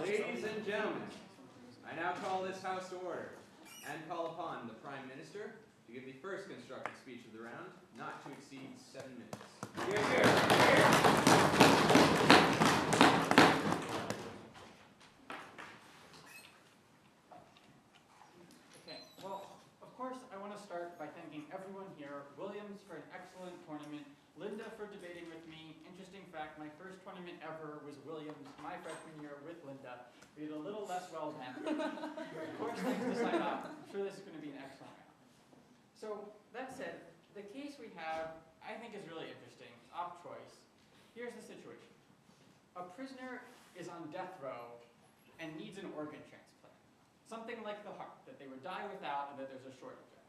Ladies and gentlemen, I now call this House to order and call upon the Prime Minister to give the first constructive speech of the round, not to exceed 7 minutes. Hear, hear, hear. Okay, well, of course, I want to start by thanking everyone here, Williams for an excellent tournament, Linda for debating with me. Interesting fact, my first tournament ever was Williams my freshman year with Linda. We did a little less well then. Of course, things to sign up. I'm sure this is going to be an excellent round. So, that said, the case we have, I think, is really interesting. It's op choice. Here's the situation. A prisoner is on death row and needs an organ transplant. Something like the heart, that they would die without and that there's a shortage of.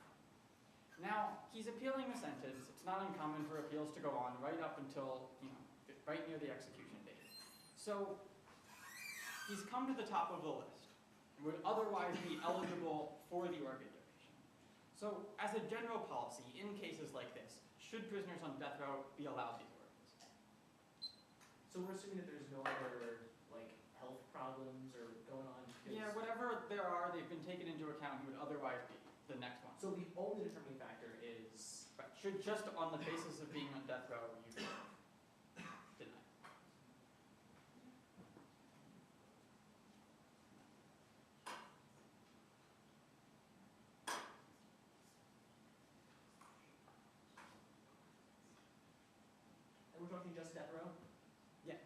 Now, he's appealing the sentence. It's not uncommon for appeals to go on right up until, right near the execution date. So, he's come to the top of the list and would otherwise be eligible for the organ donation. So, as a general policy, in cases like this, should prisoners on death row be allowed these organs? So we're assuming that there's no other, health problems or going on? Yeah, whatever there are, they've been taken into account and would otherwise be the next one. So the only determining factor is... Right. Should just on the basis of being on death row, you deny. And we're talking just death row? Yeah.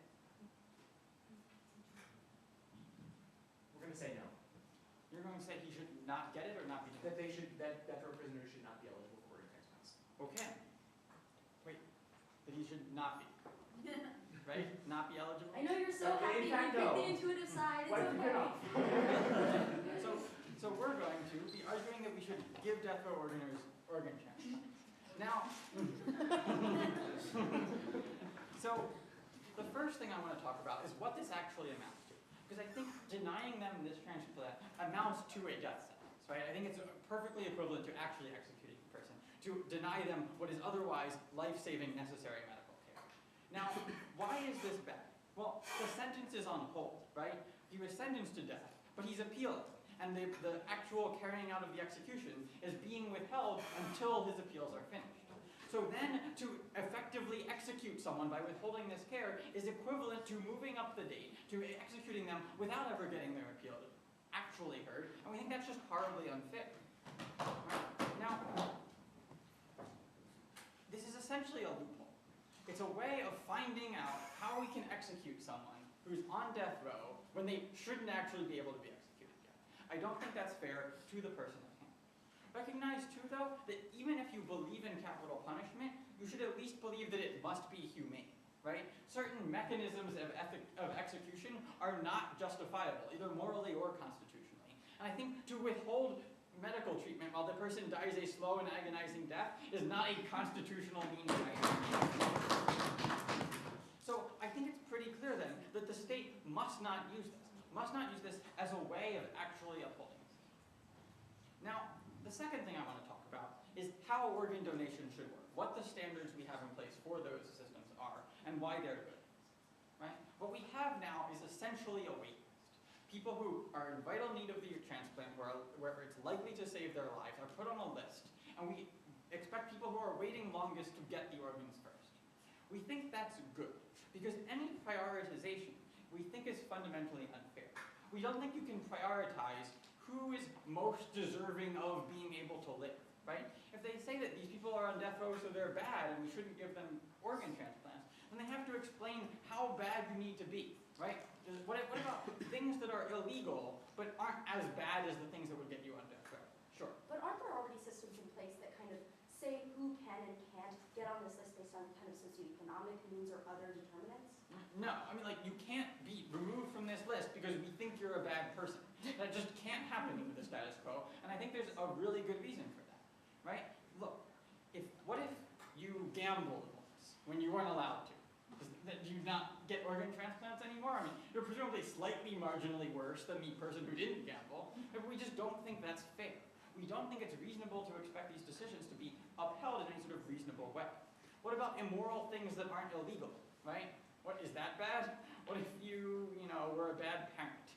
We're going to say no. You're going to say he should not get it or not be denied? That death row prisoners should not be eligible for organ transplants. Okay. Wait, that he should not be. Right? Not be eligible? I know you're so happy you picked the intuitive side. It's okay. So we're going to be arguing that we should give death row organ transplants. Now, so the first thing I want to talk about is what this actually amounts to. Because I think denying them this transplant amounts to a death sentence, right? I think it's perfectly equivalent to actually executing a person, to deny them what is otherwise life-saving necessary medical care. Now, why is this bad? Well, the sentence is on hold, right? He was sentenced to death, but he's appealing, and the actual carrying out of the execution is being withheld until his appeals are finished. So then, to effectively execute someone by withholding this care is equivalent to moving up the date, to executing them without ever getting their appeal actually heard, and we think that's just horribly unfair. Right? Now, this is essentially a loophole. It's a way of finding out how we can execute someone who's on death row when they shouldn't actually be able to be executed yet. I don't think that's fair to the person at hand. Recognize, too, though, that even if you believe in capital punishment, you should at least believe that it must be humane, right? Certain mechanisms of execution are not justifiable, either morally or constitutionally. And I think to withhold medical treatment while the person dies a slow and agonizing death is not a constitutional means of execution. So I think it's pretty clear, then, that the state must not use this as a way of actually upholding this. Now, the second thing I want to talk about is how organ donation should work, what the standards we have in place for those systems are, and why they're good. Right? What we have now is essentially a wait list. People who are in vital need of the transplant, where it's likely to save their lives, are put on a list, and we expect people who are waiting longest to get the organs first. We think that's good, because any prioritization we think is fundamentally unfair. We don't think you can prioritize who is most deserving of being able to live, right? If they say that these people are on death row so they're bad and we shouldn't give them organ transplants, then they have to explain how bad you need to be, right? What about things that are illegal but aren't as bad as the things that would get you on death row? Sure. But aren't there already systems in place that kind of say who can and can't get on this list based on kind of socioeconomic means or other determinants? No, I mean, you can't be removed from this list because we think you're a bad person. That just can't happen with the status quo, and I think there's a really good reason for that, right? Look, what if you gambled once when you weren't allowed to? Do you not get organ transplants anymore? I mean, you're presumably slightly marginally worse than the person who didn't gamble, but we just don't think that's fair. We don't think it's reasonable to expect these decisions to be upheld in any sort of reasonable way. What about immoral things that aren't illegal, right? What, is that bad? What if you were a bad parent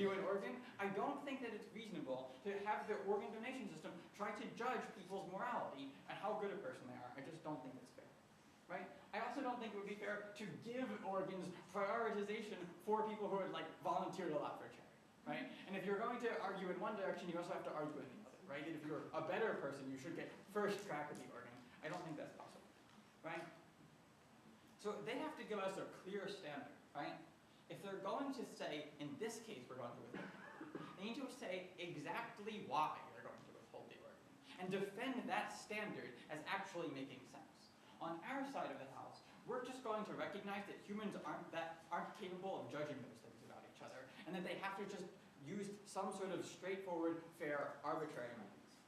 you an organ, I don't think that it's reasonable to have the organ donation system try to judge people's morality and how good a person they are. I just don't think it's fair, right? I also don't think it would be fair to give organs prioritization for people who would like volunteered a lot for charity, right? And if you're going to argue in one direction, you also have to argue in the other, right? And if you're a better person, you should get first crack at the organ. I don't think that's possible, right? So they have to give us a clear standard, right? If they're going to say, in this case, we're going to withhold the organ, they need to say exactly why they're going to withhold the organ and defend that standard as actually making sense. On our side of the house, we're just going to recognize that humans aren't capable of judging those things about each other, and that they have to just use some sort of straightforward, fair, arbitrary methods.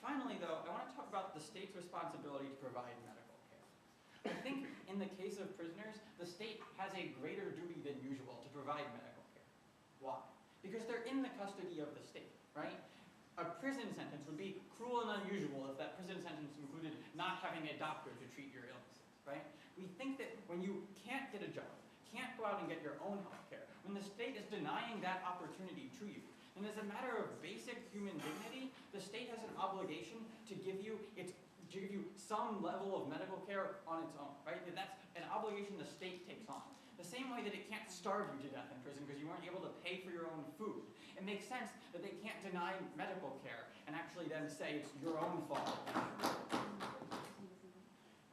Finally, though, I want to talk about the state's responsibility to provide medical care. I think in the case of prisoners, the state has a greater duty than usual to provide medical care. Why? Because they're in the custody of the state, right? A prison sentence would be cruel and unusual if that prison sentence included not having a doctor to treat your illnesses, right? We think that when you can't get a job, can't go out and get your own health care, when the state is denying that opportunity to you, then as a matter of basic human dignity, the state has an obligation to give you some level of medical care on its own, right? That's an obligation the state takes on. The same way that it can't starve you to death in prison because you weren't able to pay for your own food. It makes sense that they can't deny medical care and actually then say it's your own fault.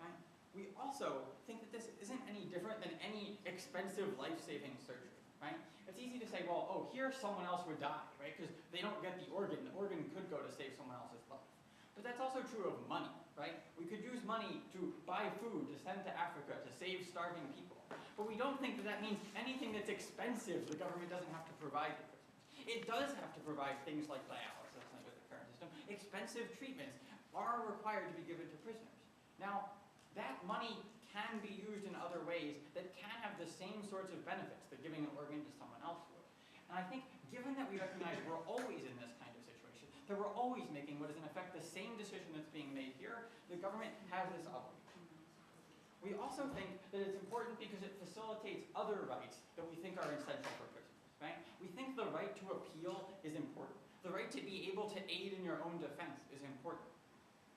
Right? We also think that this isn't any different than any expensive life-saving surgery, right? It's easy to say, well, oh, here someone else would die, right? Because they don't get the organ. The organ could go to save someone else's life. But that's also true of money, right? We could use money to buy food to send to Africa to save starving people. But we don't think that that means anything that's expensive the government doesn't have to provide to prisoners. It does have to provide things like dialysis under the current system. Expensive treatments are required to be given to prisoners. Now, that money can be used in other ways that can have the same sorts of benefits that giving an organ to someone else would. And I think, given that we recognize we're always in this kind of situation, that we're always making what is in effect the same decision that's being made here, the government has this obligation. We also think that it's important because it facilitates other rights that we think are essential for prisoners, right? We think the right to appeal is important. The right to be able to aid in your own defense is important.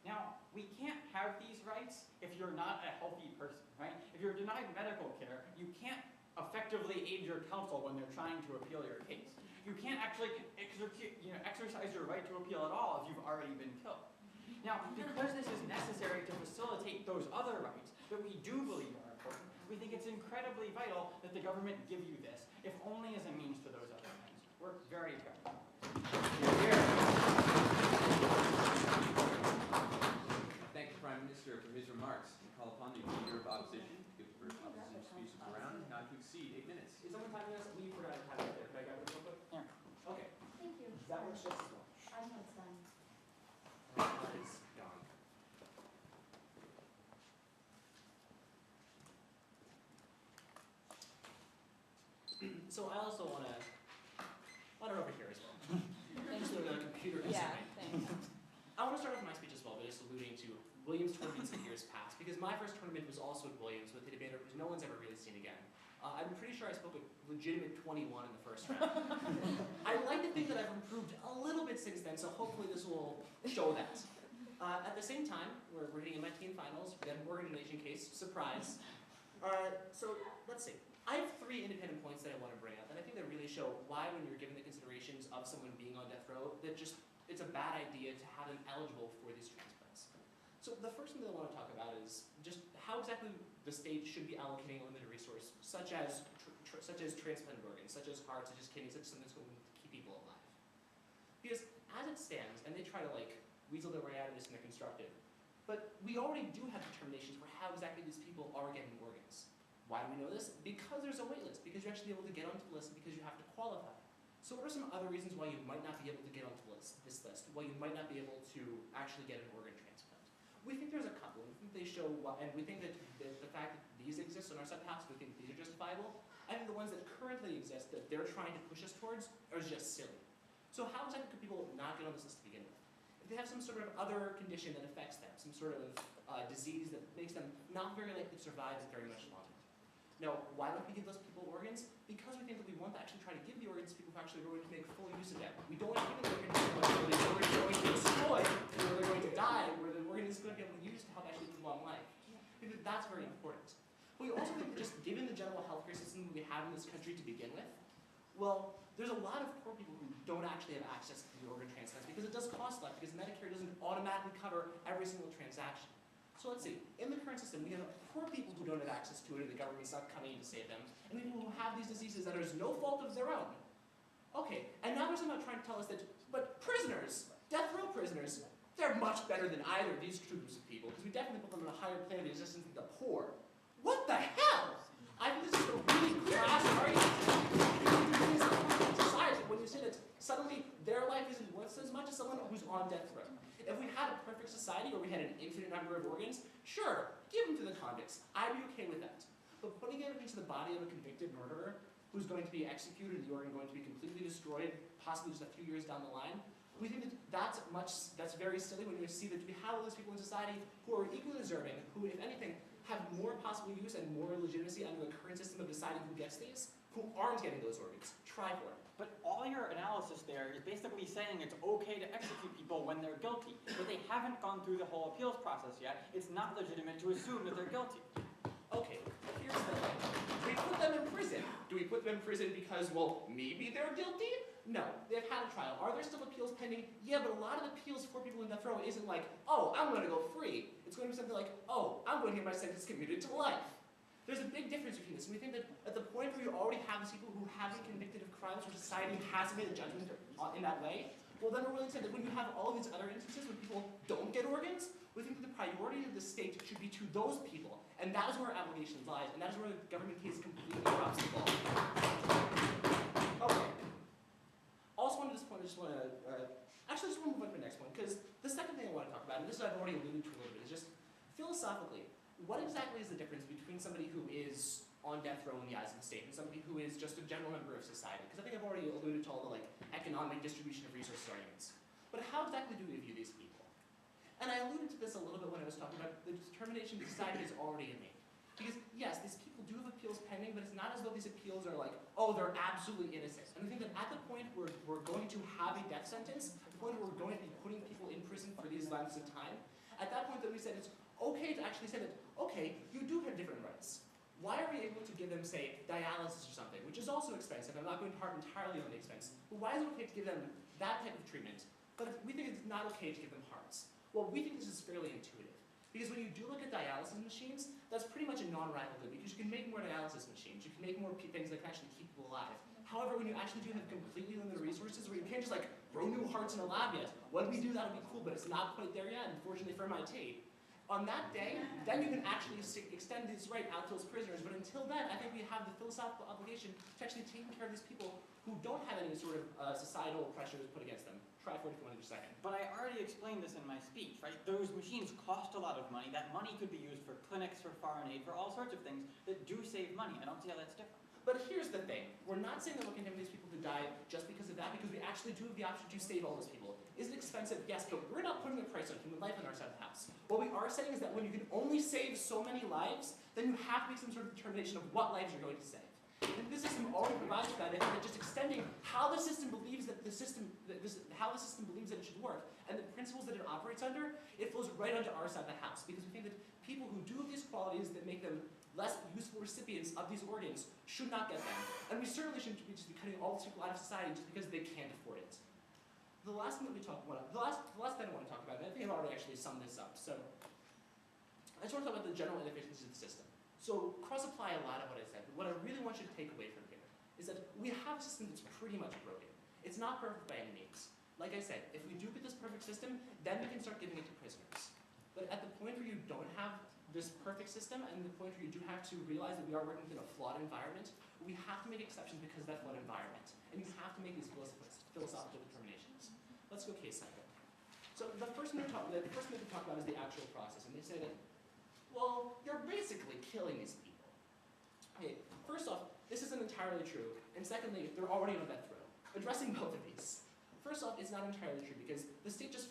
Now, we can't have these rights if you're not a healthy person, right? If you're denied medical care, you can't effectively aid your counsel when they're trying to appeal your case. You can't actually exercise your right to appeal at all if you've already been killed. Now, because this is necessary to facilitate those other rights that we do believe are important, we think it's incredibly vital that the government give you this, if only as a means to those other things. We're very proud. Thank the Prime Minister for his remarks. I call upon the Leader of Opposition to give the first opposition speech of the round, not to exceed 8 minutes. Is someone typing us? We forgot to type it there. Can I grab it real quick? Yeah. Okay. Thank you. That works just as well. I know it's done. It's gone. So I also want to over here as well. Thanks to the computer. Yeah, thanks. I want to start off my speech as well by just alluding to Williams tournaments in years past, because my first tournament was also at Williams with a debater who no one's ever really seen again. I'm pretty sure I spoke a legitimate 21 in the first round. I'd like to think that I've improved a little bit since then, so hopefully this will show that. At the same time, we're hitting MIT finals, we got an organ donation case, surprise. So let's see. I have 3 independent points that I want to bring up, and I think that really show why, when you're given the considerations of someone being on death row, that just it's a bad idea to have them eligible for these transplants. So the first thing that I want to talk about is just how exactly the state should be allocating a limited resource, such as transplanted organs, such as hearts, such as kidneys, such as something that's going to keep people alive. Because as it stands, and they try to weasel their way out of this and they're constructive, but we already do have determinations for how exactly these people are getting organs. Why do we know this? Because there's a wait list, because you're actually able to get onto the list, because you have to qualify. So what are some other reasons why you might not be able to get onto this list, why you might not be able to actually get an organ transplant? We think there's a couple, and we think they show why, and we think that the fact that these exist on our subhouse, we think these are justifiable. I think the ones that currently exist that they're trying to push us towards are just silly. So how exactly could people not get on this list to begin with? If they have some sort of other condition that affects them, some sort of disease that makes them not very likely to survive very much longer. Now, why don't we give those people organs? Because we think that we want to actually try to to give the organs to people who actually are going to make full use of them. We don't want to give the organs to people who are going to destroy, where they're going to die, where the organ is going to be able to use to help actually prolong life. I think that that's very important. But we also think that just given the general healthcare system we have in this country to begin with, well, there's a lot of poor people who don't actually have access to the organ transplants because it does cost a lot, because Medicare doesn't automatically cover every single transaction. So let's see, in the current system, we have poor people who don't have access to it and the government's not coming in to save them, and people who have these diseases that are no fault of their own. Okay, and now they're somehow trying to tell us that, but prisoners, death row prisoners, they're much better than either of these two groups of people, because we definitely put them on a higher plane of existence than the poor. What the hell? I think this is a really crass argument. Society, when you say that suddenly their life isn't worth as much as someone who's on death row. If we had a perfect society where we had an infinite number of organs, sure, give them to the convicts. I'd be okay with that. But putting it into the body of a convicted murderer who's going to be executed, the organ going to be completely destroyed, possibly just a few years down the line, we think that that's very silly when you see that we have all those people in society who are equally deserving, who, if anything, have more possible use and more legitimacy under the current system of deciding who gets these, who aren't getting those organs. Try for it. But all your analysis there is basically saying it's okay to execute people when they're guilty, but they haven't gone through the whole appeals process yet. It's not legitimate to assume that they're guilty. Okay, here's the thing. Do we put them in prison? Do we put them in prison because, well, maybe they're guilty? No, they've had a trial. Are there still appeals pending? Yeah, but a lot of appeals for people in death row isn't like, oh, I'm going to go free. It's going to be something like, oh, I'm going to get my sentence commuted to life. There's a big difference between this, and we think that at the point where you already have these people who have been convicted of crimes where society has made a judgment in that way, well then we're willing to say that when you have all these other instances where people don't get organs, we think that the priority of the state should be to those people, and that is where our obligation lies, and that is where the government case completely drops the ball. Okay. Also on this point, I just want to, actually just want to move on to the next one, because the second thing I want to talk about, and this I've already alluded to a little bit, is just philosophically, what exactly is the difference between somebody who is on death row in the eyes of the state and somebody who is just a general member of society? Because I think I've already alluded to all the economic distribution of resources arguments. But how exactly do we view these people? And I alluded to this a little bit when I was talking about the determination that society is already made. Because yes, these people do have appeals pending, but it's not as though these appeals are like, oh, they're absolutely innocent. And I think that at the point where we're going to have a death sentence, the point where we're going to be putting people in prison for these lengths of time, at that point that we said it's okay to actually say that, okay, you do have different rights. Why are we able to give them, say, dialysis or something, which is also expensive? I'm not going to harp entirely on the expense. But why is it okay to give them that type of treatment, but we think it's not okay to give them hearts? Well, we think this is fairly intuitive. Because when you do look at dialysis machines, that's pretty much a non-rival good, because you can make more dialysis machines, you can make more things that can actually keep people alive. However, when you actually do have completely limited resources, where you can't just grow new hearts in a lab yet, when we do that would be cool, but it's not quite there yet, unfortunately for MIT. On that day, then you can actually extend this right out to those prisoners, but until then, I think we have the philosophical obligation to actually take care of these people who don't have any sort of societal pressures put against them. Try for it if you want to do a second. But I already explained this in my speech, right? Those machines cost a lot of money. That money could be used for clinics, for foreign aid, for all sorts of things that do save money. I don't see how that's different. But here's the thing. We're not saying that we're condemning these people to die just because of that, because we actually do have the option to save all those people. Is it expensive? Yes, but we're not putting a price on human life on our side of the house. What we are saying is that when you can only save so many lives, then you have to make some sort of determination of what lives you're going to save. And this system already provides for that. I think that just extending how the system believes that how the system believes that it should work, and the principles that it operates under, it flows right onto our side of the house. Because we think that people who do have these qualities that make them less useful recipients of these organs should not get them. And we certainly shouldn't be just cutting all these people out of society just because they can't afford it. The last thing that the last thing I want to talk about, and I think I've already actually summed this up, so I just want to talk about the general inefficiencies of the system. So cross-apply a lot of what I said, but what I really want you to take away from here is that we have a system that's pretty much broken. It's not perfect by any means. Like I said, if we do get this perfect system, then we can start giving it to prisoners. But at the point where you don't have this perfect system, and the point where you do have to realize that we are working within a flawed environment, we have to make exceptions because of that flawed environment. And you have to make these philosophical determinations. Let's go case cycle. So the first thing we talk about is the actual process, and they say that, well, you're basically killing these people. Okay, first off, this isn't entirely true, and secondly, they're already on death row. Addressing both of these. First off, it's not entirely true because the state just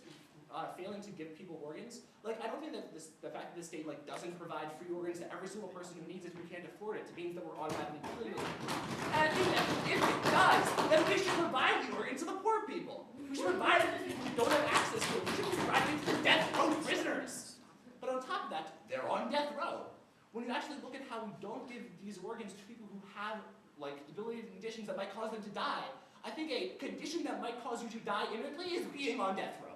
failing to give people organs. I don't think that the fact that the state doesn't provide free organs to every single person who needs it who can't afford it means that we're automatically killing them. And I think that if it does, these organs to people who have like debilitating conditions that might cause them to die. I think a condition that might cause you to die imminently is being on death row.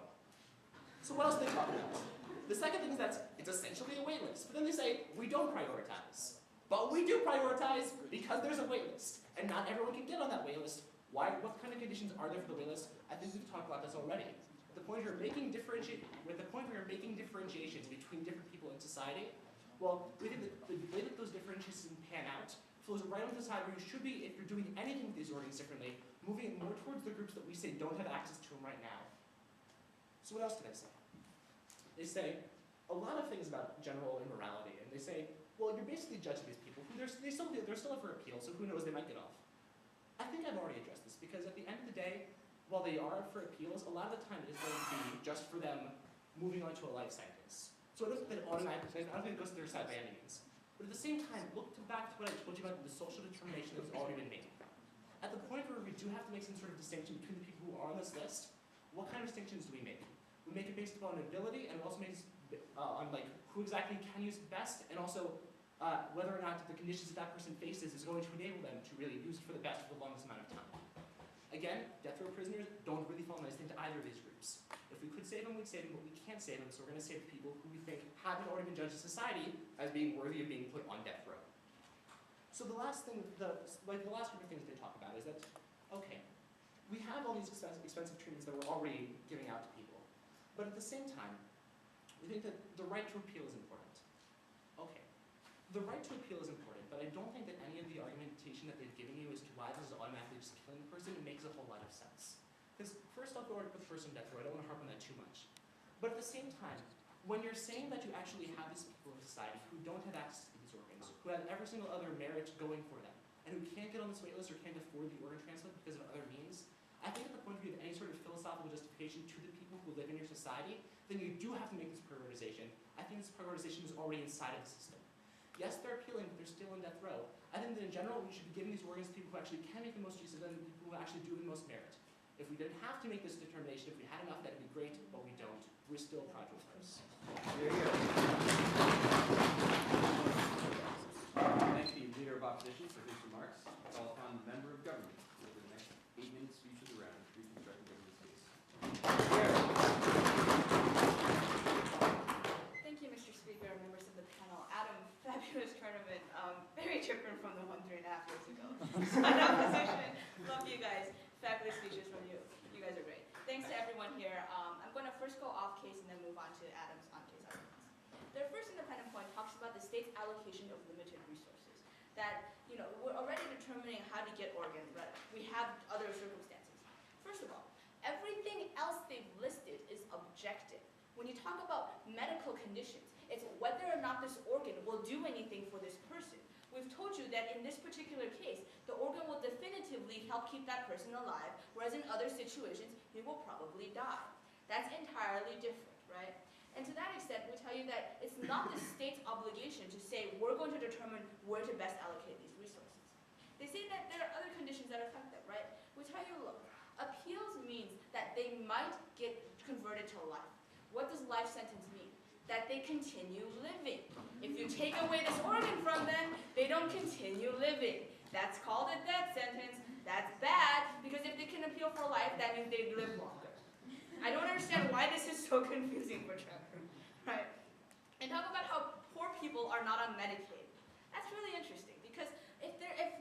So what else do they talk about? The second thing is that it's essentially a wait list. But then they say, we don't prioritize. But we do prioritize because there's a wait list. And not everyone can get on that wait list. Why? What kind of conditions are there for the wait list? I think we've talked about this already. At the point where you're making differentiations between different people in society, well, we think that the way that those differentiations pan out flows right onto the side where you should be, if you're doing anything with these organs differently, moving it more towards the groups that we say don't have access to them right now. So what else do they say? They say a lot of things about general immorality, and they say, well, you're basically judging these people who they're still up for appeal, so who knows, they might get off. I think I've already addressed this, because at the end of the day, while they are up for appeals, a lot of the time it is going to be just for them moving on to a life sentence. So it doesn't automatically, I don't think it goes to their side by any means. But at the same time, look back to what I told you about the social determination that has already been made. At the point where we do have to make some sort of distinction between the people who are on this list, what kind of distinctions do we make? We make it based upon ability, and we also make it on like who exactly can use it best, and also whether or not the conditions that that person faces is going to enable them to really use it for the best for the longest amount of time. Again, death row prisoners don't really fall nicely into either of these groups. If we could save them, we'd save them, but we can't save them, so we're going to save the people who we think haven't already been judged in society as being worthy of being put on death row. So the last thing, the last group of things they talk about is that, okay, we have all these expensive treatments that we're already giving out to people, but at the same time, we think that the right to appeal is important. Okay, the right to appeal is important, but I don't think that any of the argumentation that they've given you as to why this is automatically just killing the person makes a whole lot of sense. Because first off, we already put the person on death row. I don't want to harp on that too much. But at the same time, when you're saying that you actually have these people in society who don't have access to these organs, who have every single other merit going for them, and who can't get on this wait list or can't afford the organ transplant because of other means, I think at the point of view of any sort of philosophical justification to the people who live in your society, then you do have to make this prioritization. I think this prioritization is already inside of the system. Yes, they're appealing, but they're still in death row. I think that in general, we should be giving these organs to people who actually can make the most use of them, and people who actually do the most merit. If we didn't have to make this determination, if we had enough, that'd be great, but we don't. We're still project first. Here you go. Thank the Leader of Opposition for his remarks. I call upon the Member of Government for the next 8-minute speech of the round, reconstructing government's case. Thank you, Mr. Speaker, and members of the panel. Adam, fabulous tournament. Very different from the one 3.5 years ago. On opposition, love you guys. Fabulous speeches from you. You guys are great. Thanks to everyone here. I'm going to first go off case and then move on to Adam's on-case arguments. Their first independent point talks about the state's allocation of limited resources. That, we're already determining how to get organs, but we have other circumstances. First of all, everything else they've listed is objective. When you talk about medical conditions, it's whether or not this organ will do anything for this person. We've told you that in this particular case, the organ will definitively help keep that person alive, whereas in other situations, he will probably die. That's entirely different, right? And to that extent, we tell you that it's not the state's obligation to say, we're going to determine where to best allocate these resources. They say that there are other conditions that affect them, right? We tell you, look, appeals means that they might get converted to life. What does life sentence mean? That they continue living. If you take away this organ from them, they don't continue living. That's called a death sentence. That's bad, because if they can appeal for life, that means they live longer. I don't understand why this is so confusing for Trevor, right? And talk about how poor people are not on Medicaid. That's really interesting, because if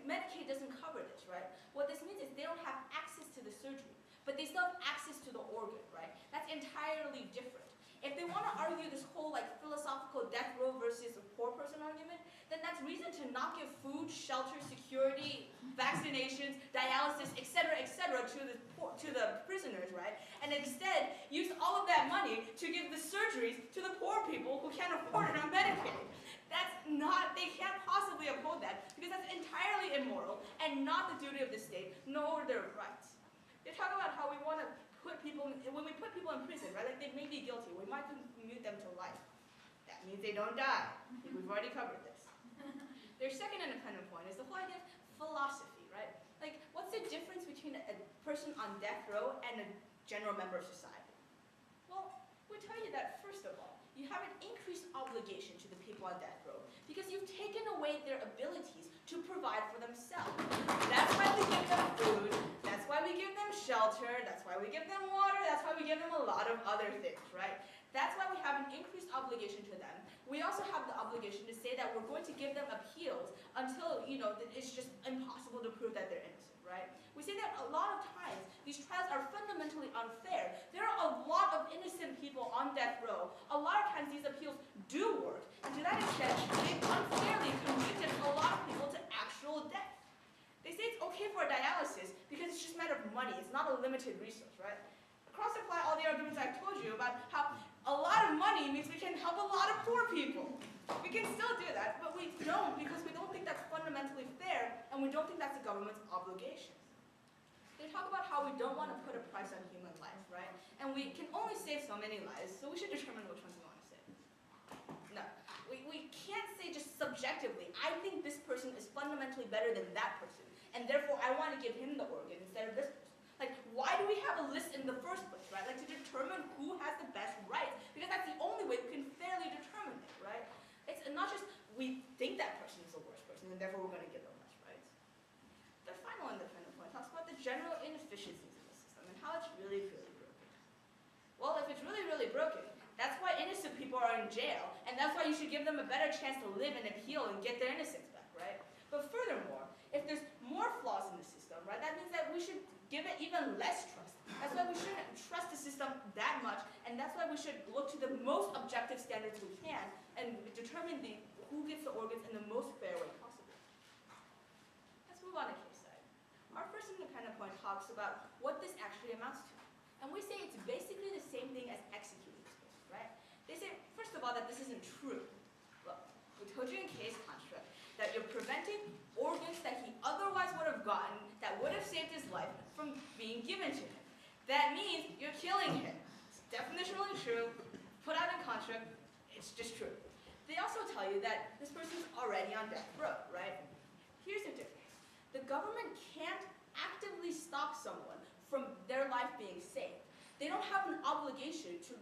Medicaid doesn't cover this, right, what this means is they don't have access to the surgery, but they still have access to the organ, right? That's entirely different. If they want to argue this whole philosophical death row versus a poor person argument, then that's reason to not give food, shelter, security, vaccinations, dialysis, etc., to the prisoners, right? And instead use all of that money to give the surgeries to the poor people who can't afford it on Medicaid. They can't possibly uphold that, because that's entirely immoral and not the duty of the state, nor their rights. They talk about how we want to when we put people in prison, right, they may be guilty, we might commute them to life. That means they don't die. We've already covered this. Their second independent point is the whole idea of philosophy, right? What's the difference between a person on death row and a general member of society? Well, we tell you that, first of all, you have an increased obligation to the people on death row, because you've taken away their abilities to provide for themselves. That's why we give them food, that's why we give them shelter, that's why we give them water, that's why we give them a lot of other things, right? That's why we have an increased obligation to them. We also have the obligation to say that we're going to give them appeals until, it's just impossible to prove that they're innocent, right? We say that a lot of times, these trials are fundamentally unfair. There are a lot of innocent people on death row. A lot of times these appeals do work, and to that extent, they've unfairly convicted a lot of people to actual death. They say it's okay for dialysis because it's just a matter of money. It's not a limited resource, right? Cross-apply all the arguments I've told you about how a lot of money means we can help a lot of poor people. We can still do that, but we don't because we don't think that's fundamentally fair, and we don't think that's the government's obligation. They talk about how we don't want to put a price on human life, right? And we can only save so many lives, so we should determine which ones we want to save. No, we can't say just subjectively, I think this person is fundamentally better than that person, and therefore I want to give him the organ instead of this person. Like, why do we have a list in the first place, right? Like, to determine who has the best rights, because that's the only way we can fairly determine it, right? It's not just we think that person is the worst person, and therefore we're going to give them less rights. The final independent point talks about the general inefficiencies in the system and how it's really, really broken. Well, if it's really, really broken, that's why innocent people are in jail, and that's why you should give them a better chance to live and appeal and get their innocence back, right? But furthermore, if there's more flaws in the system, right, that means that we should give it even less trust. That's why we shouldn't trust the system that much, and that's why we should look to the most objective standards we can and determine who gets the organs in the most fair way possible. Let's move on to case side. Our first independent point talks about what this actually amounts to. And we say it's basically the same thing as executing this person, right? They say, first of all, that this isn't true. Look, we told you in case construct that you're preventing organs that he otherwise would have gotten that would have saved his life from being given to him. That means you're killing him. It's definitionally true. Put out in contract, it's just true. They also tell you that this person's already on death row, right? Here's the difference. The government can't actively stop someone from their life being saved. They don't have an obligation to,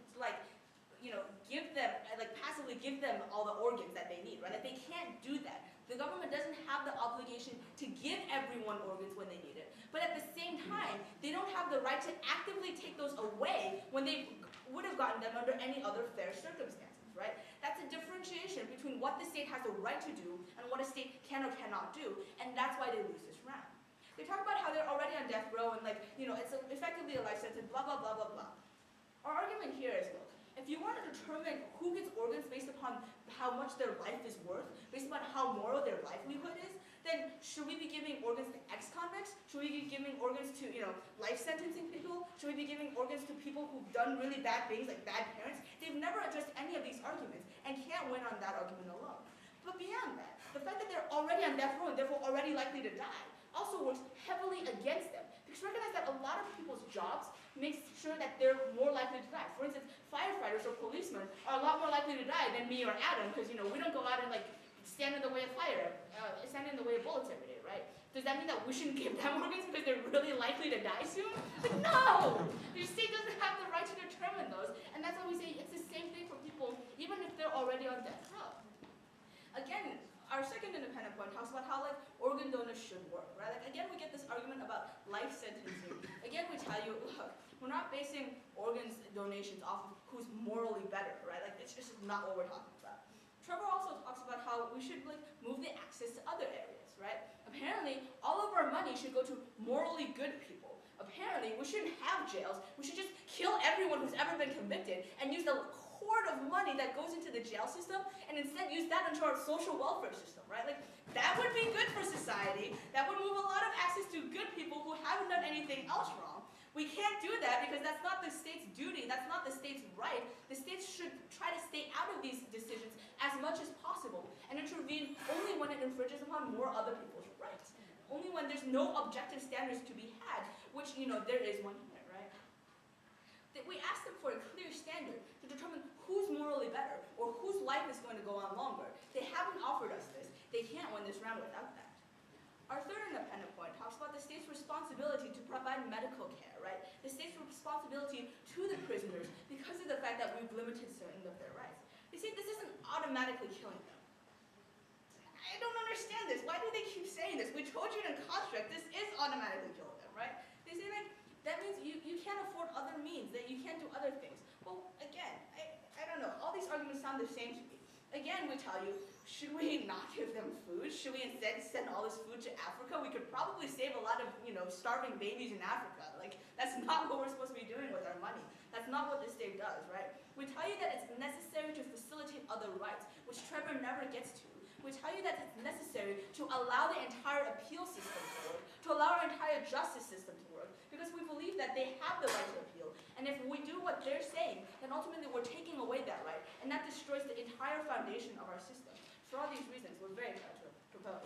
give them, passively give them all the organs that they need, right? Like, they can't do that. The government doesn't have the obligation to give everyone organs when they need it. But at the same time, they don't have the right to actively take those away when they would have gotten them under any other fair circumstances, right? That's a differentiation between what the state has the right to do and what a state can or cannot do, and that's why they lose this round. They talk about how they're already on death row and it's effectively a life sentence, blah, blah, blah, blah, blah. Our argument here is, look, if you want to determine who gets organs based upon how much their life is worth, based upon how moral their livelihood is, then should we be giving organs to ex-convicts? Should we be giving organs to, life sentencing people? Should we be giving organs to people who've done really bad things, like bad parents? They've never addressed any of these arguments and can't win on that argument alone. But beyond that, the fact that they're already on death row and therefore already likely to die also works heavily against them. Because recognize that a lot of people's jobs makes sure that they're more likely to die. For instance, firefighters or policemen are a lot more likely to die than me or Adam, because we don't go out and stand in the way of fire, stand in the way of bullets every day, right? Does that mean that we shouldn't give them organs because they're really likely to die soon? No! The state doesn't have the right to determine those, and that's why we say it's the same thing for people, even if they're already on death row. Again, our second independent point talks about how organ donors should work, right? Again, we get this argument about life sentencing. Again, we tell you, look, we're not basing organs donations off of who's morally better, right? It's just not what we're talking about. Trevor also talks about how we should move the access to other areas, right? Apparently, all of our money should go to morally good people. Apparently, we shouldn't have jails. We should just kill everyone who's ever been convicted and use the hoard of money that goes into the jail system and instead use that into our social welfare system, right? That would be good for society. That would move a lot of access to good people who haven't done anything else wrong. We can't do that because that's not the state's duty. That's not the state's right. The states should try to stay out of these decisions as much as possible and intervene only when it infringes upon more other people's rights. Only when there's no objective standards to be had, which, there is one here, right? We ask them for a clear standard to determine who's morally better or whose life is going to go on longer. They haven't offered us this. They can't win this round without that. Our third independent point talks about the state's responsibility to provide medical care, right? The state's responsibility to the prisoners because of the fact that we've limited certain of their rights. They say this isn't automatically killing them. I don't understand this. Why do they keep saying this? We told you in contract, this is automatically killing them, right? They say like, that means you can't afford other means, that you can't do other things. Well, again, I don't know. All these arguments sound the same to me. Again, we tell you, should we not give them food? Should we instead send all this food to Africa? We could probably save a lot of, starving babies in Africa. Like, that's not what we're supposed to be doing with our money. That's not what this state does, right? We tell you that it's necessary to facilitate other rights, which Trevor never gets to. We tell you that it's necessary to allow the entire appeal system to work, to allow our entire justice system to work, because we believe that they have the right to appeal. And if we do what they're saying, then ultimately we're taking away that right, and that destroys the entire foundation of our system. For all these reasons, we're very proud to propose.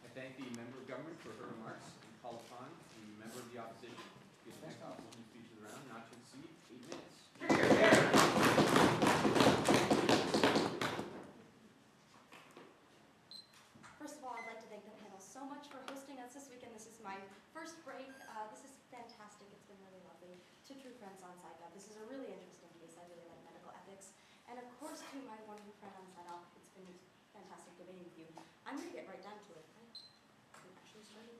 I thank the member of government for her remarks and call upon the member of the opposition to give the next opposition speech of the round, not to exceed 8 minutes. First of all, I'd like to thank the panel so much for hosting us this weekend. This is my first break. This is fantastic. It's been really lovely. To true friends on SciGov, this is a really interesting case. I really like medical ethics. And of course, to my wonderful friend on SciGov, it's been fantastic debating with you. I'm going to get right down to it. I'm actually starting.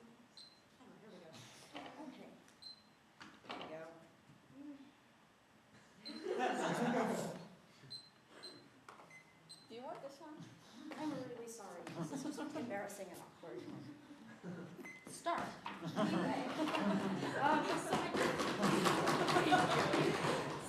Oh, here we go. Okay. There we go. Do you want this one? I'm really sorry. This is just embarrassing and awkward. Start. Anyway.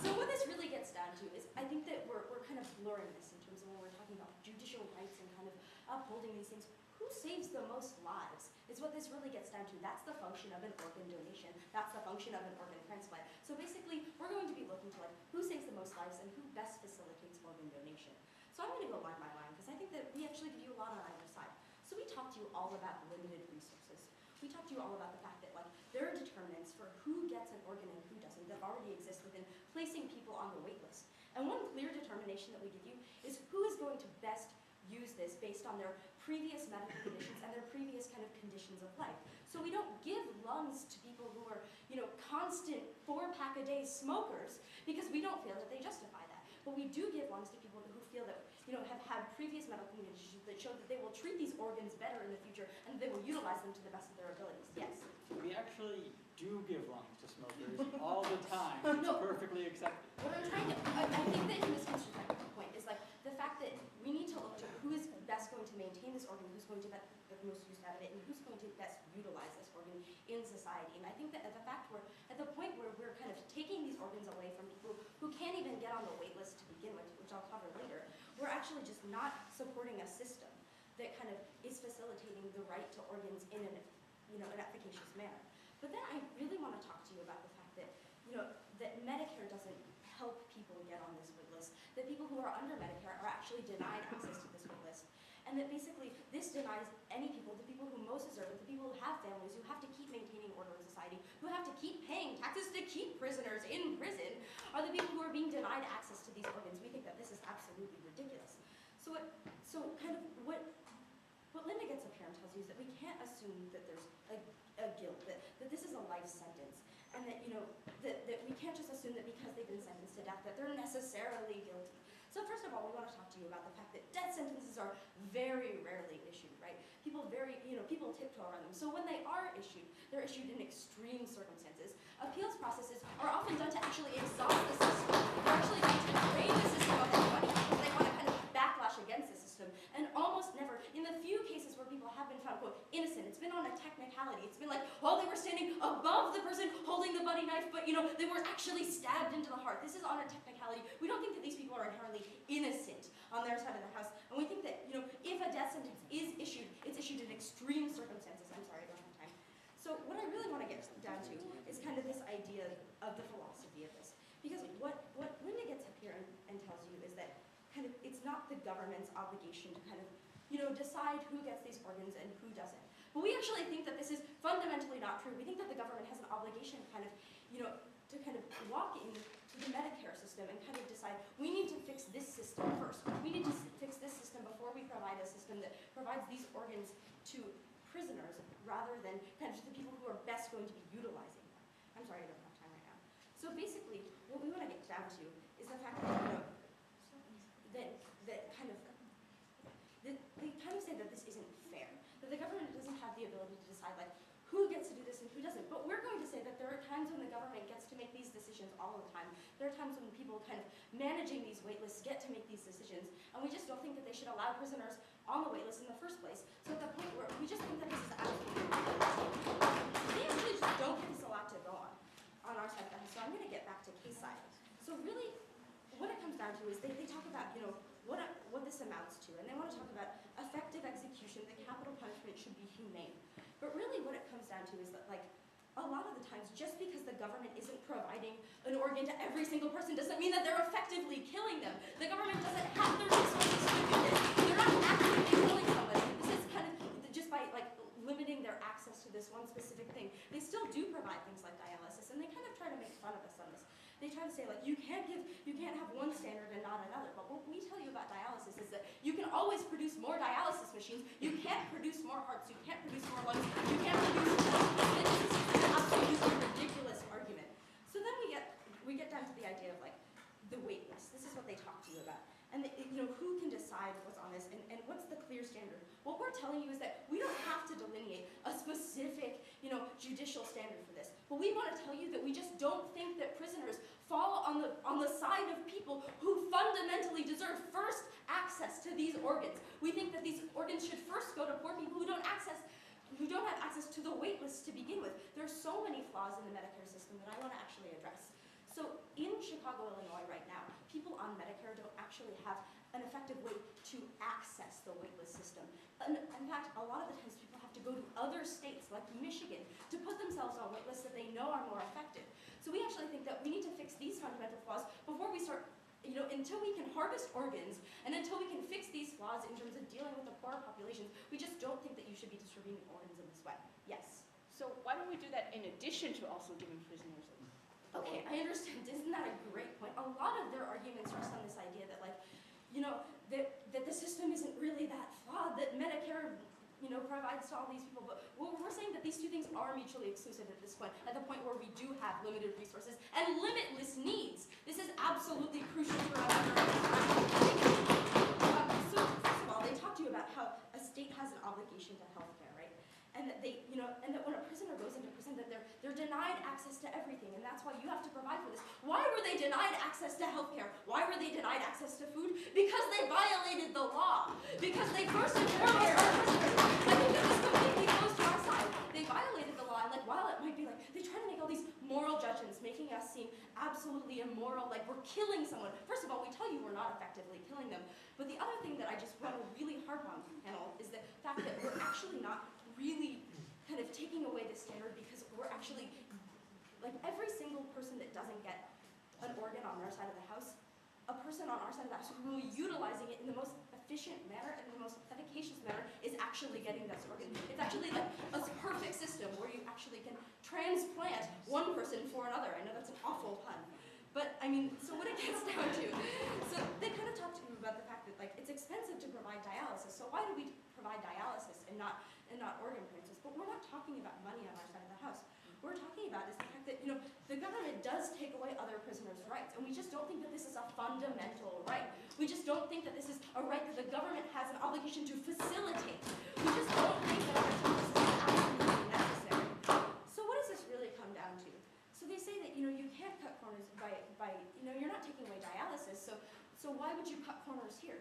So what this really gets down to is, I think that we're kind of blurring this in terms of when we're talking about judicial rights and kind of upholding these things. Who saves the most lives is what this really gets down to. That's the function of an organ donation. That's the function of an organ transplant. So basically, we're going to be looking to like who saves the most lives and who best facilitates organ donation. So I'm going to go line by line because I think that we actually give you a lot on either side. So we talked to you all about limited resources. We talked to you all about the fact that like there are determinants for who gets an organ and who doesn't that already exist within placing people on the wait list. And one clear determination that we give you is who is going to best use this based on their previous medical conditions and their previous kind of conditions of life. So we don't give lungs to people who are, constant 4-pack-a-day smokers because we don't feel that they justify that. But we do give lungs to people who feel that, have had previous medical conditions that show that they will treat these organs better in the future and they will utilize them to the best of their abilities. Yes? We actually do give lungs to smokers all the time. It's No. perfectly accepted. What I'm trying to, I think that in this constructive point is like the fact that we need to look to who is best going to maintain this organ, who's going to get the most use out of it, and who's going to best utilize this organ in society. And I think that at the point where we're kind of taking these organs away from people who can't even get on the wait list to begin with, which I'll cover later, we're actually just not supporting a system that kind of is facilitating the right to organs in an efficacious manner. But then I really want to talk to you about the fact that, that Medicare doesn't help people get on this wait list, that people who are under Medicare are actually denied access to this wait list, and that basically this denies any people, the people who most deserve it, the people who have families, who have to keep maintaining order in society, who have to keep paying taxes to keep prisoners in prison, are the people who are being denied access to these organs. We think that this is absolutely ridiculous. So kind of what Linda gets up here and tells you is that we can't assume that there's a guilt, that this is a life sentence, and that, that we can't just assume that because they've been sentenced to death that they're necessarily guilty. So first of all, we want to talk to you about the fact that death sentences are very rarely issued, right? People people tiptoe around them. So when they are issued, they're issued in extreme circumstances. Appeals processes are often done to actually exhaust the system. They're actually done to drain the system of their money because they want to kind of backlash against the system. And almost never, in the few cases where people have been found, quote, innocent, it's been on a technicality. It's been like, oh, they were standing above the person holding the bloody knife, but they were actually stabbed into the heart. This is on a technicality. We don't think that these people are inherently innocent on their side of the house. And we think that, if a death sentence is issued, it's issued in extreme circumstances. I'm sorry, I don't have time. So what I really want to get down to is kind of this idea of the philosophy of this. Because what Linda gets up here and tells you is that kind of it's not the government's obligation to kind of, decide who gets these organs and who doesn't. But we actually think that this is fundamentally not true. We think that the government has an obligation kind of, to kind of walk into the Medicare system and kind of decide, we need to fix this system first. We need to fix this system before we provide a system that provides these organs to prisoners rather than kind of to the people who are best going to be utilizing them. I'm sorry, I don't have time right now. So basically, what we want to get down to is the fact that, the ability to decide like who gets to do this and who doesn't. But we're going to say that there are times when the government gets to make these decisions all the time. There are times when people kind of managing these wait lists get to make these decisions, and we just don't think that they should allow prisoners on the wait list in the first place. So at the point where we just think that this is absolutely ridiculous. They actually just don't give us a lot to go on our side of the house. So I'm going to get back to case side. So really, what it comes down to is they talk about, you know, what this amounts to, and they want to talk about effective execution, that capital punishment should be humane. But really what it comes down to is that, like, a lot of the times, just because the government isn't providing an organ to every single person doesn't mean that they're effectively killing them. The government doesn't have the resources to do this. They're not actively killing somebody. This is kind of just by, like, limiting their access to this one specific thing. They still do provide things like dialysis, and they kind of try to make fun of us on this. They try to say, like, you can't have one standard and not another. But what we tell you about dialysis is that you can always produce more dialysis machines. You can't produce more hearts. You can't produce more lungs. You can't produce more. And this is an absolutely ridiculous argument. So then we get down to the idea of, like, the wait list. This is what they talk to you about. And you know, who can decide what's on this, and what's the clear standard? What we're telling you is that we don't have to delineate a specific, you know, judicial standard for this. But we want to tell you that we just don't think that prisoners fall on the side of people who fundamentally deserve first access to these organs. We think that these organs should first go to poor people who don't have access to the wait list to begin with. There are so many flaws in the Medicare system that I want to actually address. So in Chicago, Illinois right now, people on Medicare don't actually have an effective way to access the waitlist system. And in fact, a lot of the times people have to go to other states like Michigan to put themselves on waitlists that they know are more effective. So we actually think that we need to fix these fundamental flaws before we start, you know, until we can harvest organs and until we can fix these flaws in terms of dealing with the poor populations, we just don't think that you should be distributing organs in this way. Yes? So why don't we do that in addition to also giving prisoners a Okay, I understand. Isn't that a great point? A lot of their arguments rest on this idea that, like, you know, that the system isn't really that flawed, that Medicare, you know, provides to all these people. But we're saying that these two things are mutually exclusive at this point, at the point where we do have limited resources and limitless needs. This is absolutely crucial for us. So first of all, they talk to you about how a state has an obligation to healthcare, right? And that they, you know, and that when a prisoner goes into prison, that they're denied access to everything, and that's why you have to provide for this. Why were they denied access to healthcare? Why were they denied access to food? Because they violated the law. Because they first and foremost are prisoners. I think that this completely goes to our side. They violated the law, and like while it might be like they try to make all these moral judgments, making us seem absolutely immoral, like we're killing someone. First of all, we tell you we're not effectively killing them. But the other thing that I just want to really harp on, panel, is the fact that we're actually not really kind of taking away the standard, because we're actually, like, every single person that doesn't get an organ on their side of the house, a person on our side of the house who will be utilizing it in the most efficient manner and the most efficacious manner is actually getting this organ. It's actually like a perfect system where you actually can transplant one person for another. I know that's an awful pun. But, I mean, so what it gets down to, so they kind of talk to you about the fact that, like, it's expensive to provide dialysis, so why do we provide dialysis and not organ transplants? But we're not talking about money on our side of the house. What we're talking about is the fact that, you know, the government does take away other prisoners' rights, and we just don't think that this is a fundamental right. We just don't think that this is a right that the government has an obligation to facilitate. We just don't think that our justice is absolutely necessary. So what does this really come down to? So they say that, you know, you can't cut corners by you know, you're not taking away dialysis, so why would you cut corners here?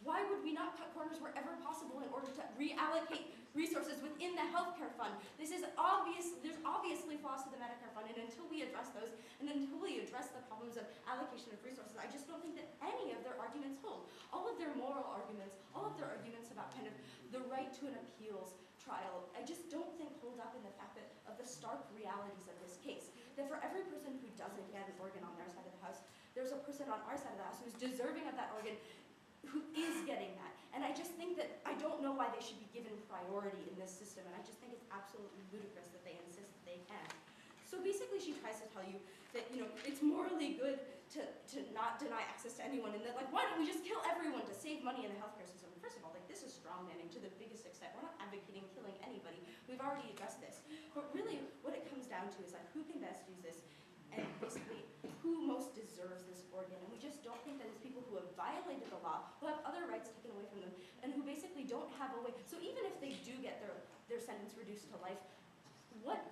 Why would we not cut corners wherever possible in order to reallocate resources within the healthcare fund? This is obvious. There's obviously flaws to the Medicare fund, and until we address those, and until we address the problems of allocation of resources, I just don't think that any of their arguments hold. All of their moral arguments, all of their arguments about kind of the right to an appeals trial, I just don't think hold up in the fact that of the stark realities of this case. That for every person who doesn't get an organ on their side of the house, there's a person on our side of the house who's deserving of that organ, who is getting that. And I just think that, I don't know why they should be given priority in this system, and I just think it's absolutely ludicrous that they insist that they can. So basically she tries to tell you that, you know, it's morally good to not deny access to anyone, and that, like, why don't we just kill everyone to save money in the healthcare system? First of all, like, this is strawmanning to the biggest extent. We're not advocating killing anybody. We've already addressed this. But really, what it comes down to is, like, who can best use this, and basically, who most deserves this organ. And we just don't think that it's people who have violated the law, who have other rights taken away from them, and who basically don't have a way. So even if they do get their their sentence reduced to life. What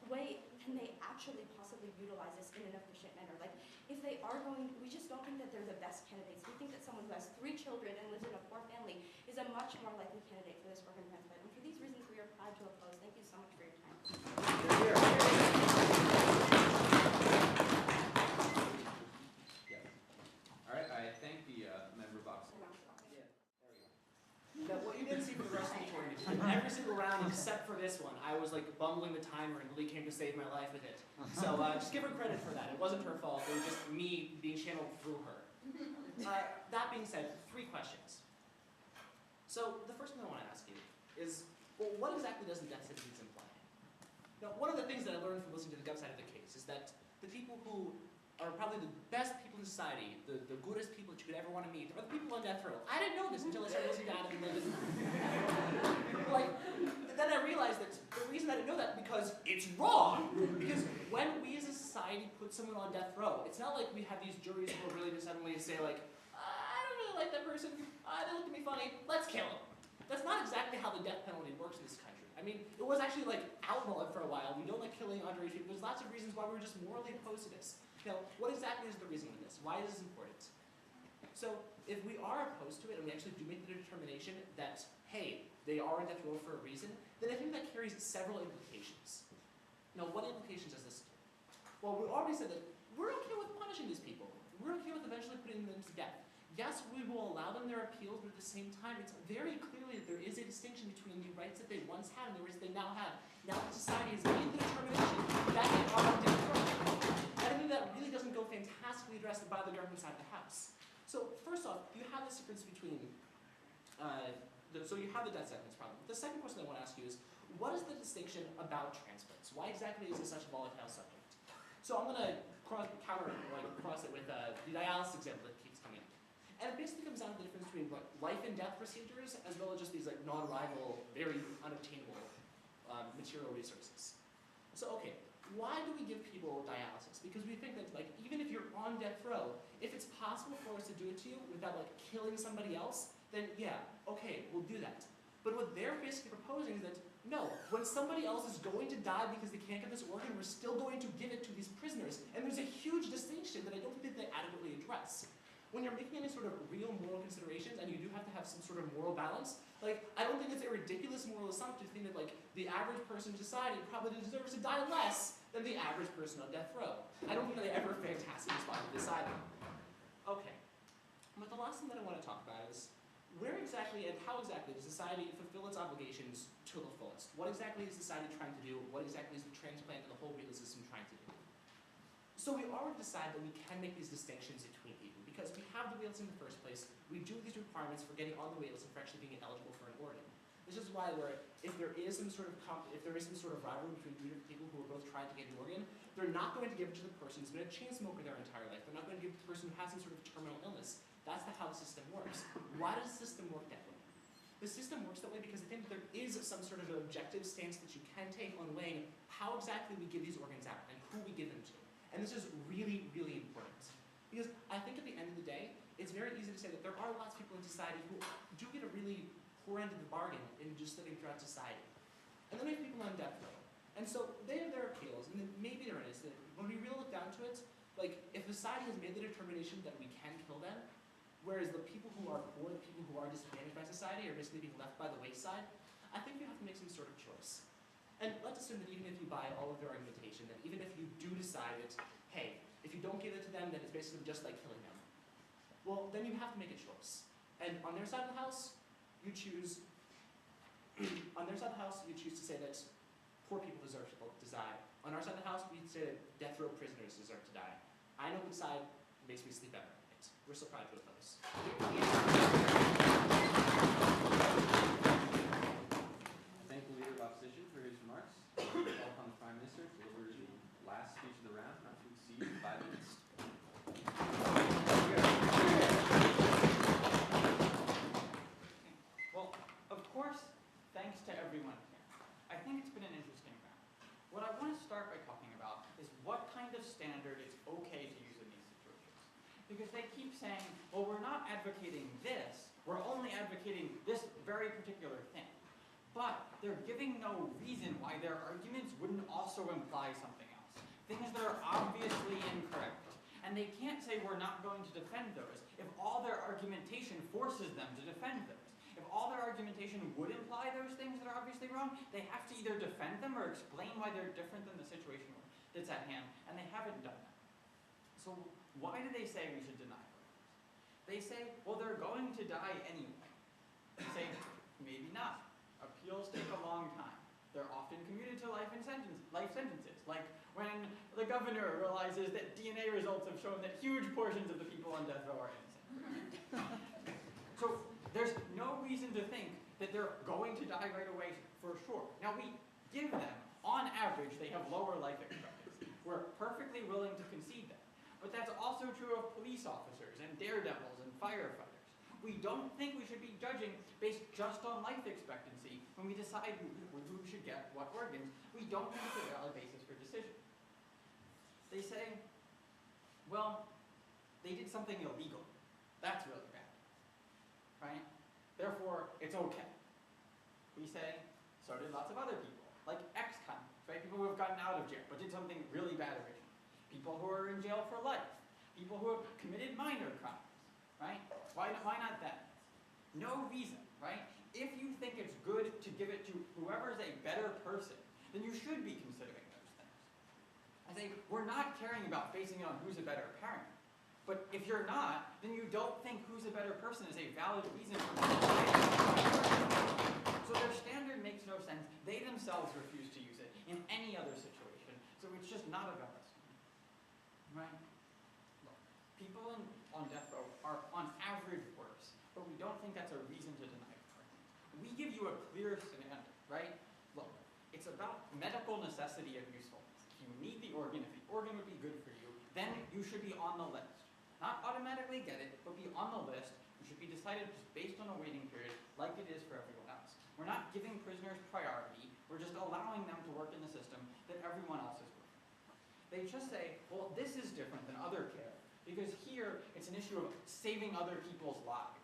way can they actually possibly utilize this in an efficient manner? Like, if they are going, we just don't think that they're the best candidates. We think that someone who has 3 children and lives in a poor family is a much more likely candidate for this organ transplant. And for these reasons, we are proud to oppose. Thank you so much for your time. Yes. All right, I thank the member box. Now, what you didn't see for the rest of the tournament, every single round except for this one, I was like bumbling the timer and Lily came to save my life with it. So just give her credit for that. It wasn't her fault. It was just me being channeled through her. That being said, 3 questions. So the first thing I want to ask you is, well, what exactly does the death sentence imply? Now, one of the things that I learned from listening to the gut side of the case is that the people who are probably the best people in society, the goodest people that you could ever want to meet, are the people on death row. I didn't know this until I started listening to Adam and Lily. Like, then I realized that the reason I didn't know that because it's wrong. Because when we as a society put someone on death row, it's not like we have these juries who are really just suddenly say like, I don't really like that person, they look at me funny, let's kill him. That's not exactly how the death penalty works in this country. I mean, it was actually like outlawed for a while. We don't like killing underage people. There's lots of reasons why we were just morally opposed to this. Now, what exactly is the reason for this? Why is this important? So, if we are opposed to it and we actually do make the determination that, hey, they are on death row for a reason, then I think that carries several implications. Now, what implications does this do? Well, we already said that we're okay with punishing these people. We're okay with eventually putting them to death. Yes, we will allow them their appeals, but at the same time, it's very clearly that there is a distinction between the rights that they once had and the rights they now have. Now that society has made the determination that they are on death row. I think that really doesn't go fantastically addressed by the government side of the house. So first off, you have this difference between, so you have the death sentence problem. The second question I want to ask you is, what is the distinction about transplants? Why exactly is this such a volatile subject? So I'm going to cross it with the dialysis example that keeps coming up. And it basically comes down to the difference between like life and death procedures as well as just these like non-rival, very unobtainable material resources. So okay, why do we give people dialysis? Because we think that like even if you're on death row, if it's possible for us to do it to you without like killing somebody else, then yeah, okay, we'll do that. But what they're basically proposing is that no, when somebody else is going to die because they can't get this organ, we're still going to give it to these prisoners. And there's a huge distinction that I don't think they adequately address. When you're making any sort of real moral considerations, and you do have to have some sort of moral balance, like, I don't think it's a ridiculous moral assumption to think that, like, the average person in society probably deserves to die less than the average person on death row. I don't think they ever fantastically respond to this either. Okay. But the last thing that I want to talk about is, where exactly and how exactly does society fulfill its obligations to the fullest? What exactly is society trying to do? What exactly is the transplant and the whole legal system trying to do? So we already decided that we can make these distinctions between people because we have the waitlist in the first place. We do these requirements for getting on the waitlist and for actually being eligible for an organ. This is why if there is some sort of rivalry between 2 different people who are both trying to get an organ, they're not going to give it to the person who's been a chain smoker their entire life. They're not going to give it to the person who has some sort of terminal illness. That's how the system works. Why does the system work that way? The system works that way because I think that there is some sort of objective stance that you can take on weighing how exactly we give these organs out and who we give them to. And this is really, really important. Because I think at the end of the day, it's very easy to say that there are lots of people in society who do get a really poor end of the bargain in just living throughout society. And then we have people on death row. And so they have their appeals, and maybe they're innocent. When we really look down to it, like, if society has made the determination that we can kill them, whereas the people who are poor, the people who are disadvantaged by society, are basically being left by the wayside, I think you have to make some sort of choice. And let's assume that even if you buy all of their argumentation, that even if you do decide that, hey, if you don't give it to them, then it's basically just like killing them. Well, then you have to make a choice. And on their side of the house, you choose, to say that poor people deserve to die. On our side of the house, we say that death row prisoners deserve to die. I know which side makes me sleep better at night. We're so proud to oppose. Thank the Leader of Opposition for his remarks. Call upon the Prime Minister to deliver the last speech of the round, not to exceed 5 minutes. Well, of course, thanks to everyone here. I think it's been an interesting round. What I want to start by talking about is what kind of standard is okay to use in these situations. Because they keep saying, well, we're not advocating this, we're only advocating this very particular thing. But they're giving no reason why their arguments wouldn't also imply something else. Things that are obviously incorrect. And they can't say we're not going to defend those if all their argumentation forces them to defend those. If all their argumentation would imply those things that are obviously wrong, they have to either defend them or explain why they're different than the situation that's at hand, and they haven't done that. So why do they say we should deny organs? They say, well, they're going to die anyway. They say, maybe not. Appeals take a long time. They're often commuted to life sentences, like when the governor realizes that DNA results have shown that huge portions of the people on death row are innocent. So there's no reason to think that they're going to die right away for sure. Now we give them, on average, they have lower life expectancy. We're perfectly willing to concede that. But that's also true of police officers and daredevils and firefighters. We don't think we should be judging based just on life expectancy when we decide who should get what organs. We don't think it's a valid basis for decision. They say, well, they did something illegal. That's really bad, right? Therefore, it's okay. We say, so did lots of other people, like ex-convicts, right? People who have gotten out of jail but did something really bad originally. People who are in jail for life. People who have committed minor crimes, right? Why not that? No reason, right? If you think it's good to give it to whoever's a better person, then you should be considering those things. I say, we're not caring about basing it on who's a better parent. But if you're not, then you don't think who's a better person is a valid reason for so their standard makes no sense. They themselves refuse to use it in any other situation. So it's just not a valid standard. Right? Look, people on death row are on average worse, but we don't think that's a reason to deny it. We give you a clear standard, right? Look, it's about medical necessity of usefulness. If you need the organ, if the organ would be good for you, then you should be on the list. Not automatically get it, but be on the list. It should be decided just based on a waiting period, like it is for everyone else. We're not giving prisoners priority. We're just allowing them to work in the system that everyone else is working. They just say, well, this is different than other care, because here it's an issue of saving other people's lives.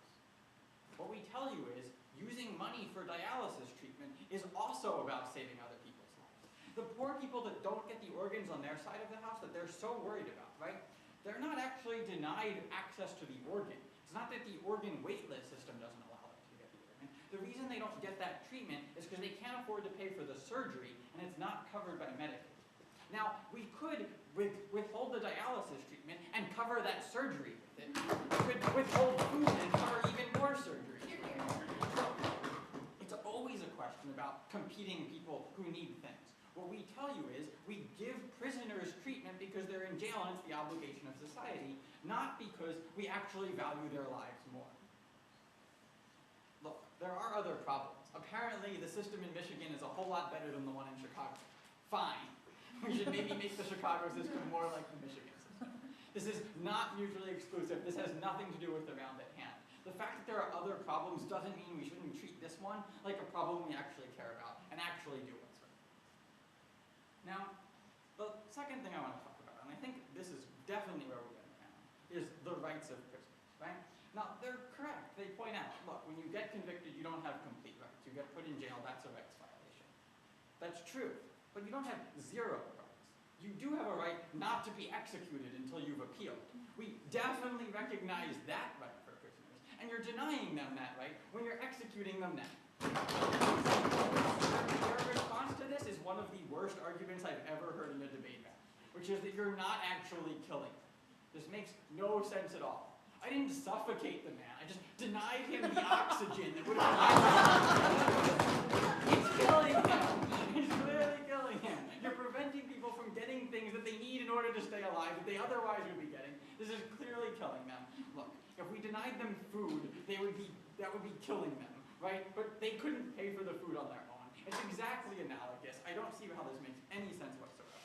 What we tell you is, using money for dialysis treatment is also about saving other people's lives. The poor people that don't get the organs on their side of the house that they're so worried about, right? They're not actually denied access to the organ. It's not that the organ waitlist system doesn't allow them to get the organ. The reason they don't get that treatment is because they can't afford to pay for the surgery, and it's not covered by Medicaid. Now, we could withhold the dialysis treatment and cover that surgery with it. We could withhold food and cover even more surgery. It's always a question about competing people who need things. What we tell you is, we give prisoners treatment because they're in jail and it's the obligation of society, not because we actually value their lives more. Look, there are other problems. Apparently, the system in Michigan is a whole lot better than the one in Chicago. Fine. We should maybe make the Chicago system more like the Michigan system. This is not mutually exclusive. This has nothing to do with the round at hand. The fact that there are other problems doesn't mean we shouldn't treat this one like a problem we actually care about and actually do what's right. Now, the second thing I want to talk about, and I think this is definitely where we get around, is the rights of prisoners, right? Now, they're correct. They point out, look, when you get convicted, you don't have complete rights. You get put in jail, that's a rights violation. That's true, but you don't have zero rights. You do have a right not to be executed until you've appealed. We definitely recognize that right for prisoners, and you're denying them that right when you're executing them now. Your response to this is one of the worst arguments I've ever heard in a debate battle, which is that you're not actually killing him. This makes no sense at all. I didn't suffocate the man. I just denied him the oxygen that would It's killing him. It's clearly killing him. You're preventing people from getting things that they need in order to stay alive that they otherwise would be getting. This is clearly killing them. Look, if we denied them food, that would be killing them. Right? But they couldn't pay for the food on their own. It's exactly analogous. I don't see how this makes any sense whatsoever.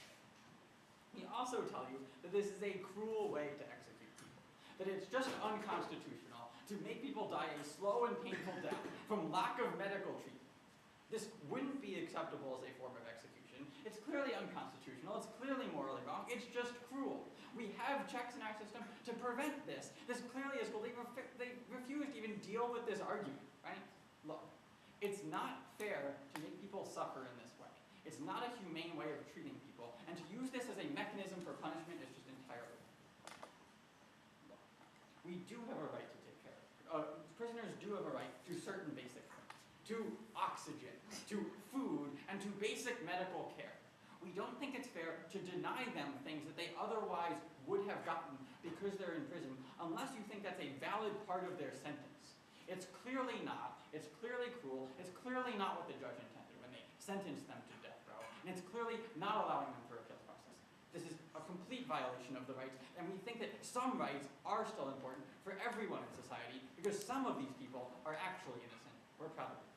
We also tell you that this is a cruel way to execute people. That it's just unconstitutional to make people die a slow and painful death from lack of medical treatment. This wouldn't be acceptable as a form of execution. It's clearly unconstitutional. It's clearly morally wrong. It's just cruel. We have checks in our system to prevent this. This clearly is cruel. They refuse to even deal with this argument, right? Look, It's not fair to make people suffer in this way. It's not a humane way of treating people, and to use this as a mechanism for punishment is just entirely wrong. We do have a right to take care of prisoners do have a right to certain basic things, to oxygen, to food, and to basic medical care. We don't think it's fair to deny them things that they otherwise would have gotten because they're in prison, unless you think that's a valid part of their sentence. It's clearly not. It's clearly cruel. It's clearly not what the judge intended when they sentenced them to death row, and it's clearly not allowing them for appeals process. This is a complete violation of the rights, and we think that some rights are still important for everyone in society because some of these people are actually innocent. We're proud of it.